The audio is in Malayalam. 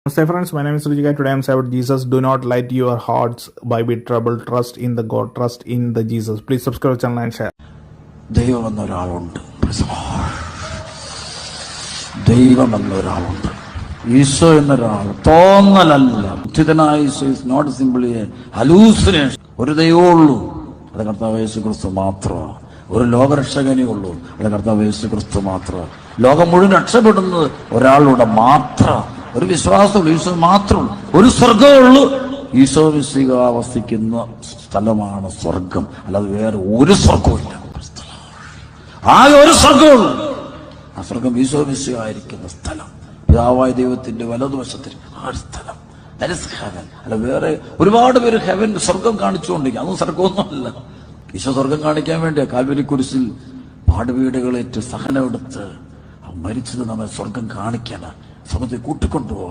Namaste friends, my name is Rujika. Today I am saying about Jesus. Do not let your hearts be troubled. Trust in the God. Trust in the Jesus. Please subscribe to the channel and share. ദൈവം എന്നൊരാളുണ്ട്. ദൈവം എന്നൊരാളുണ്ട്. ഈശോ എന്നൊരാൾ തോന്നലല്ല. ഉചിതനായ Isho is not simply a hallucination. ഒരു ദൈവമുള്ളൂ, അത് കർത്താവ് യേശു ക്രിസ്തു മാത്രമാണ്. ഒരു ലോകരക്ഷകനേ ഉള്ളൂ, അത് കർത്താവ് യേശു ക്രിസ്തു മാത്രമാണ്. ലോകം മുഴുവൻ രക്ഷപ്പെടുന്നത് ഒരാളുടെ മാത്രം. ഒരു വിശ്വാസമുള്ളൂ, ഈശോ മാത്രമുള്ളൂ. ഒരു സ്വർഗമുള്ളൂ, ഈശോ മിശിഹ വസിക്കുന്ന സ്ഥലമാണ് സ്വർഗം. അല്ലാതെ വേറെ ഒരു സ്വർഗവുമില്ല. ആകെ ഒരു സ്വർഗമുള്ളൂ, ആ സ്വർഗം ഈശോ മിശിഹ ആയിരിക്കുന്ന സ്ഥലം, പിതാവായ ദൈവത്തിന്റെ വലതുവശത്തിൽ ആ സ്ഥലം. That is heaven. അല്ല വേറെ ഒരുപാട് പേര് ഹെവൻ സ്വർഗം കാണിച്ചുകൊണ്ടിരിക്കും. അതൊന്നും സ്വർഗമൊന്നുമല്ല. ഈശോ സ്വർഗം കാണിക്കാൻ വേണ്ടിയാ കാൽവരി കുരിശിൽ പാടുവീടുകളേറ്റ് സഹനമെടുത്ത് മരിച്ചത് നമ്മെ സ്വർഗം കാണിക്കാനാ, സ്വർഗത്തെ കൂട്ടിക്കൊണ്ടുപോകാൻ.